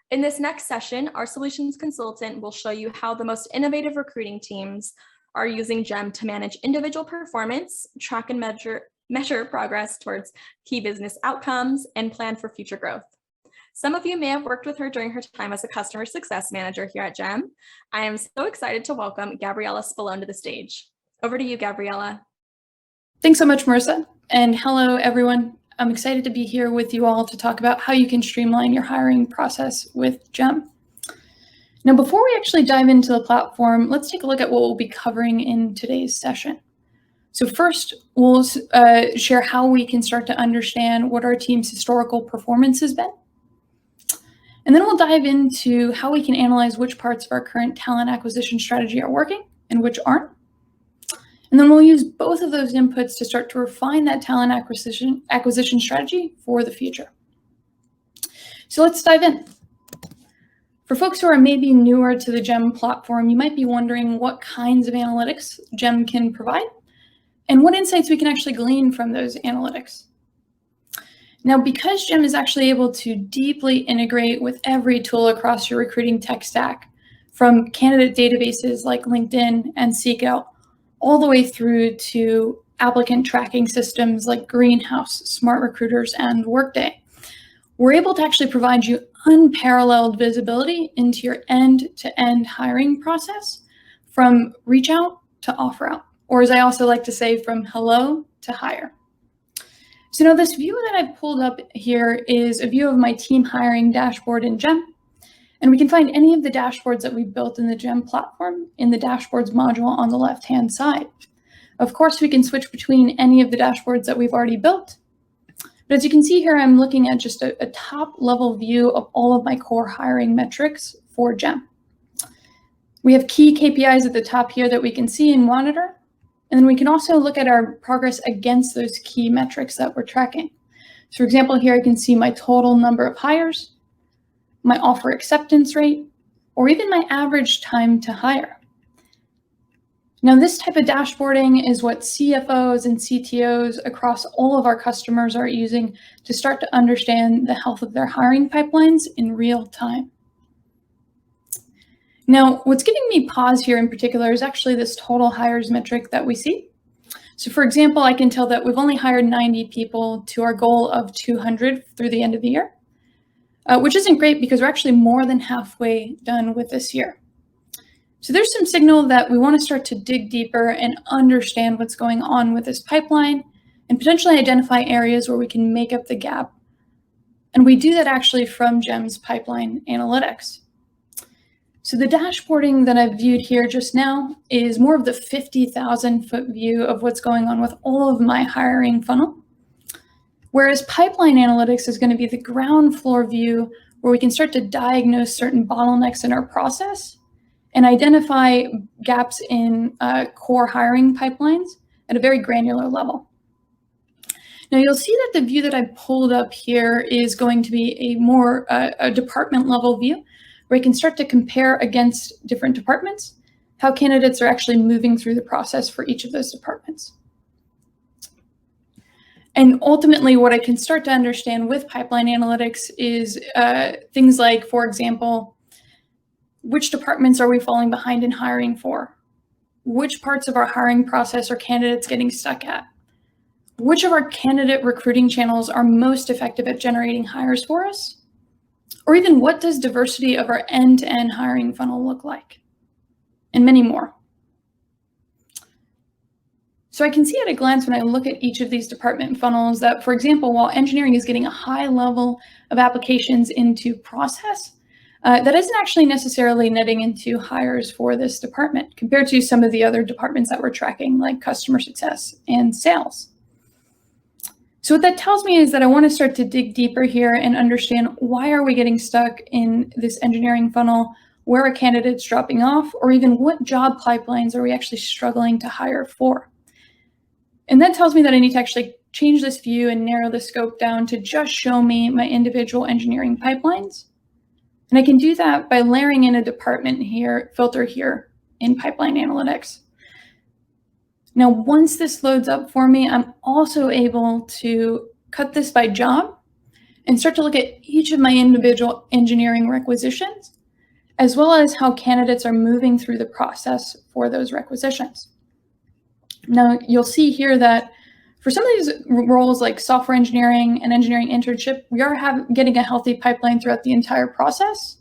In this next session, our solutions consultant will show you how the most innovative recruiting teams are using GEM to manage individual performance, track and measure progress towards key business outcomes, and plan for future growth. Some of you may have worked with her during her time as a customer success manager here at GEM. I am so excited to welcome Gabriella Spallone to the stage. Over to you, Gabriella. Thanks so much, Marissa. And hello, everyone. I'm excited to be here with you all to talk about how you can streamline your hiring process with GEM. Now, before we actually dive into the platform, let's take a look at what we'll be covering in today's session. So first, we'll share how we can start to understand what our team's historical performance has been. And then we'll dive into how we can analyze which parts of our current talent acquisition strategy are working and which aren't. And then we'll use both of those inputs to start to refine that talent acquisition strategy for the future. So let's dive in. For folks who are maybe newer to the GEM platform, you might be wondering what kinds of analytics GEM can provide and what insights we can actually glean from those analytics. Now, because GEM is actually able to deeply integrate with every tool across your recruiting tech stack, from candidate databases like LinkedIn and Seekout, all the way through to applicant tracking systems like Greenhouse, Smart Recruiters, and Workday, we're able to actually provide you unparalleled visibility into your end-to-end hiring process from reach out to offer out, or as I also like to say, from hello to hire. So now this view that I've pulled up here is a view of my team hiring dashboard in GEM. And we can find any of the dashboards that we've built in the GEM platform in the dashboards module on the left-hand side. Of course, we can switch between any of the dashboards that we've already built. But as you can see here, I'm looking at just a top-level view of all of my core hiring metrics for GEM. We have key KPIs at the top here that we can see and monitor. And then we can also look at our progress against those key metrics that we're tracking. So for example, here I can see my total number of hires, my offer acceptance rate, or even my average time to hire. Now, this type of dashboarding is what CFOs and CTOs across all of our customers are using to start to understand the health of their hiring pipelines in real time. Now, what's giving me pause here in particular is actually this total hires metric that we see. So for example, I can tell that we've only hired 90 people to our goal of 200 through the end of the year. Which isn't great because we're actually more than halfway done with this year. So there's some signal that we want to start to dig deeper and understand what's going on with this pipeline and potentially identify areas where we can make up the gap. And we do that actually from GEM's pipeline analytics. So the dashboarding that I've viewed here just now is more of the 50,000-foot view of what's going on with all of my hiring funnel. Whereas pipeline analytics is going to be the ground floor view where we can start to diagnose certain bottlenecks in our process and identify gaps in core hiring pipelines at a very granular level. Now you'll see that the view that I pulled up here is going to be a more a department level view where we can start to compare against different departments, how candidates are actually moving through the process for each of those departments. And ultimately, what I can start to understand with pipeline analytics is things like, for example, which departments are we falling behind in hiring for? Which parts of our hiring process are candidates getting stuck at? Which of our candidate recruiting channels are most effective at generating hires for us? Or even what does diversity of our end-to-end hiring funnel look like? And many more. So I can see at a glance when I look at each of these department funnels that, for example, while engineering is getting a high level of applications into process, that isn't actually necessarily netting into hires for this department compared to some of the other departments that we're tracking, like customer success and sales. So what that tells me is that I want to start to dig deeper here and understand why are we getting stuck in this engineering funnel, where are candidates dropping off, or even what job pipelines are we actually struggling to hire for? And that tells me that I need to actually change this view and narrow the scope down to just show me my individual engineering pipelines. And I can do that by layering in a department here, filter here in pipeline analytics. Now, once this loads up for me, I'm also able to cut this by job and start to look at each of my individual engineering requisitions, as well as how candidates are moving through the process for those requisitions. Now, you'll see here that for some of these roles like software engineering and engineering internship, we are getting a healthy pipeline throughout the entire process.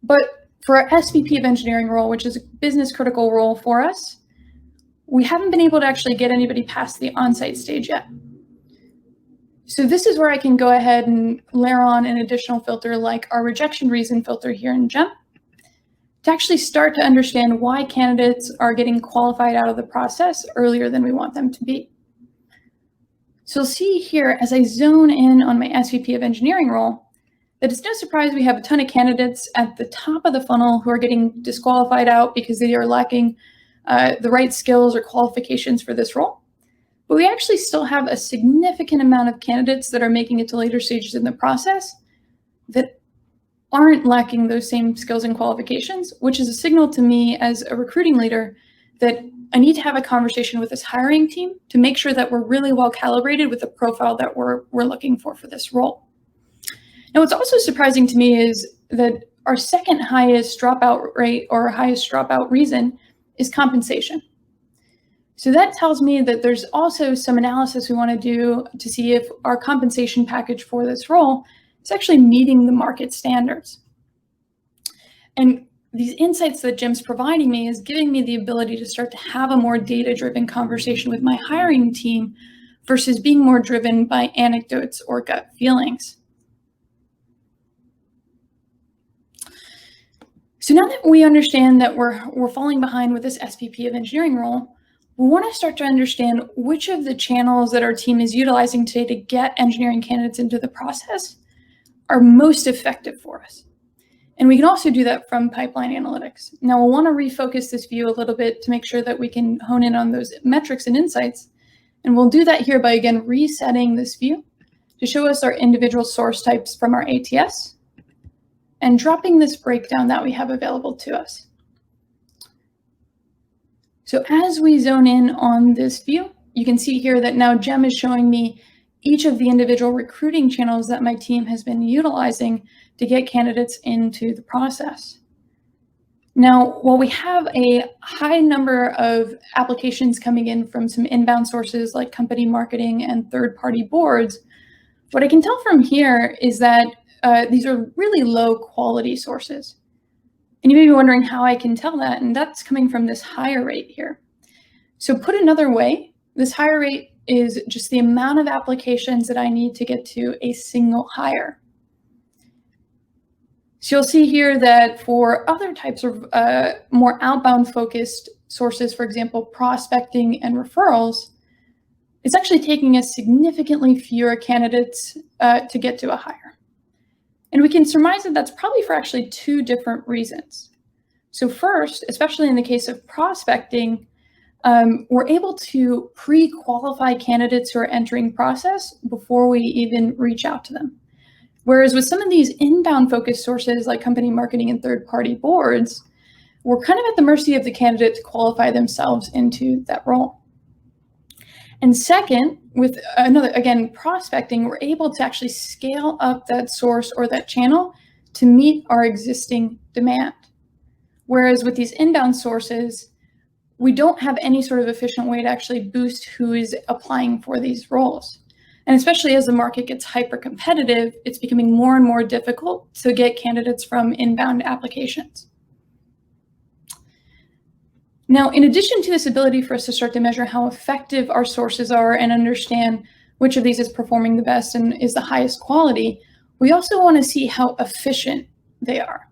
But for our SVP of engineering role, which is a business critical role for us, we haven't been able to actually get anybody past the on-site stage yet. So this is where I can go ahead and layer on an additional filter like our rejection reason filter here in GEM to actually start to understand why candidates are getting qualified out of the process earlier than we want them to be. So you'll see here as I zone in on my SVP of engineering role, that it's no surprise we have a ton of candidates at the top of the funnel who are getting disqualified out because they are lacking the right skills or qualifications for this role. But we actually still have a significant amount of candidates that are making it to later stages in the process that aren't lacking those same skills and qualifications, which is a signal to me as a recruiting leader that I need to have a conversation with this hiring team to make sure that we're really well calibrated with the profile that we're looking for this role. Now, what's also surprising to me is that our second highest dropout rate or highest dropout reason is compensation. So that tells me that there's also some analysis we want to do to see if our compensation package for this role is actually meeting the market standards. And these insights that Jim's providing me is giving me the ability to start to have a more data-driven conversation with my hiring team versus being more driven by anecdotes or gut feelings. So now that we understand that we're falling behind with this SVP of engineering role, we want to start to understand which of the channels that our team is utilizing today to get engineering candidates into the process are most effective for us. And we can also do that from pipeline analytics. Now, we'll want to refocus this view a little bit to make sure that we can hone in on those metrics and insights. And we'll do that here by, again, resetting this view to show us our individual source types from our ATS and dropping this breakdown that we have available to us. So as we zone in on this view, you can see here that now GEM is showing me each of the individual recruiting channels that my team has been utilizing to get candidates into the process. Now, while we have a high number of applications coming in from some inbound sources like company marketing and third-party boards, what I can tell from here is that these are really low quality sources. And you may be wondering how I can tell that, and that's coming from this hire rate here. So put another way, this hire rate is just the amount of applications that I need to get to a single hire. So you'll see here that for other types of more outbound focused sources, for example, prospecting and referrals, it's actually taking us significantly fewer candidates to get to a hire. And we can surmise that that's probably for actually two different reasons. So first, especially in the case of prospecting, we're able to pre-qualify candidates who are entering process before we even reach out to them. Whereas with some of these inbound focused sources like company marketing and third-party boards, we're kind of at the mercy of the candidate to qualify themselves into that role. And second, with again, prospecting, we're able to actually scale up that source or that channel to meet our existing demand. Whereas with these inbound sources, we don't have any sort of efficient way to actually boost who is applying for these roles. And especially as the market gets hyper competitive, it's becoming more and more difficult to get candidates from inbound applications. Now, in addition to this ability for us to start to measure how effective our sources are and understand which of these is performing the best and is the highest quality, we also want to see how efficient they are.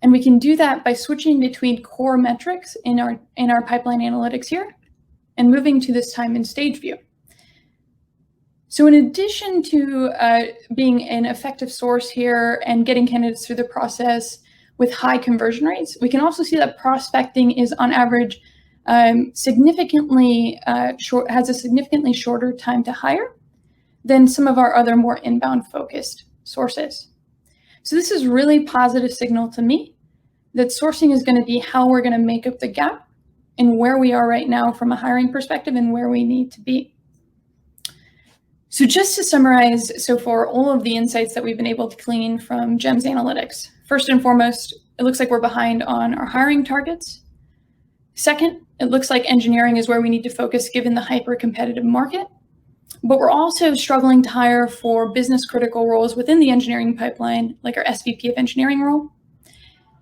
And we can do that by switching between core metrics in our pipeline analytics here and moving to this time and stage view. So in addition to being an effective source here and getting candidates through the process with high conversion rates, we can also see that prospecting is on average has a significantly shorter time to hire than some of our other more inbound focused sources. So this is really positive signal to me that sourcing is going to be how we're going to make up the gap in where we are right now from a hiring perspective and where we need to be. So just to summarize, so for all of the insights that we've been able to glean from GEM's analytics, first and foremost, it looks like we're behind on our hiring targets. Second, it looks like engineering is where we need to focus given the hyper-competitive market. But we're also struggling to hire for business critical roles within the engineering pipeline, like our SVP of engineering role.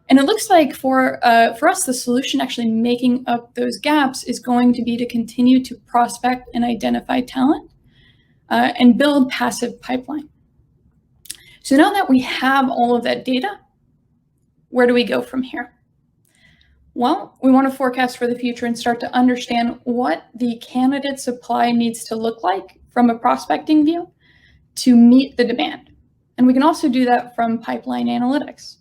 And it looks like for us, the solution actually making up those gaps is going to be to continue to prospect and identify talent and build passive pipeline. So now that we have all of that data, where do we go from here? Well, we want to forecast for the future and start to understand what the candidate supply needs to look like from a prospecting view to meet the demand. And we can also do that from pipeline analytics.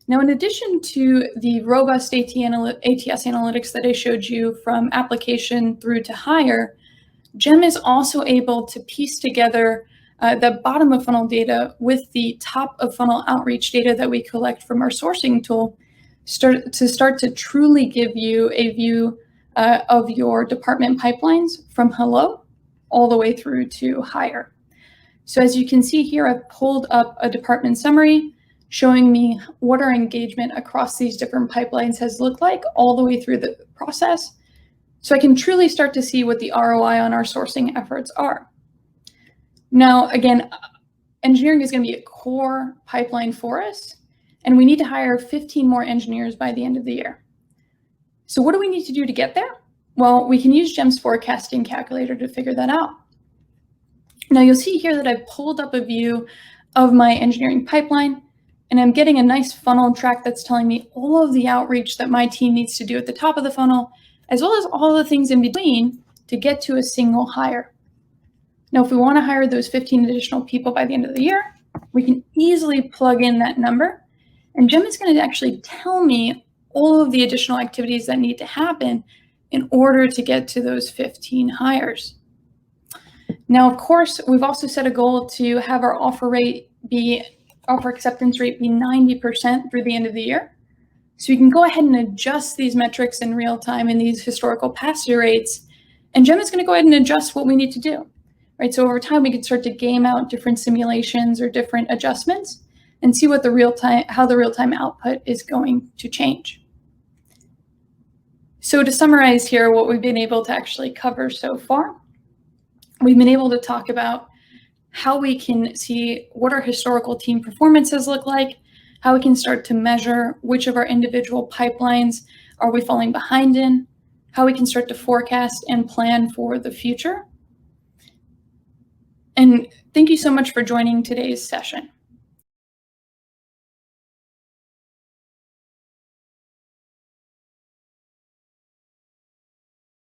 Now, in addition to the robust ATS analytics that I showed you from application through to hire, GEM is also able to piece together the bottom of funnel data with the top of funnel outreach data that we collect from our sourcing tool start to truly give you a view of your department pipelines from hello all the way through to hire. So as you can see here, I've pulled up a department summary showing me what our engagement across these different pipelines has looked like all the way through the process. So I can truly start to see what the ROI on our sourcing efforts are. Now, again, engineering is going to be a core pipeline for us, and we need to hire 15 more engineers by the end of the year. So what do we need to do to get there? Well, we can use GEM's forecasting calculator to figure that out. Now you'll see here that I've pulled up a view of my engineering pipeline, and I'm getting a nice funnel track that's telling me all of the outreach that my team needs to do at the top of the funnel, as well as all the things in between to get to a single hire. Now, if we want to hire those 15 additional people by the end of the year, we can easily plug in that number, and GEM is going to actually tell me all of the additional activities that need to happen in order to get to those 15 hires. Now, of course, we've also set a goal to have our offer acceptance rate be 90% through the end of the year. So we can go ahead and adjust these metrics in real time in these historical pass-through rates, and GEM is going to go ahead and adjust what we need to do. Right, so over time, we can start to game out different simulations or different adjustments and see what how the real-time output is going to change. So to summarize here, what we've been able to actually cover so far, we've been able to talk about how we can see what our historical team performances look like, how we can start to measure which of our individual pipelines are we falling behind in, how we can start to forecast and plan for the future. And thank you so much for joining today's session.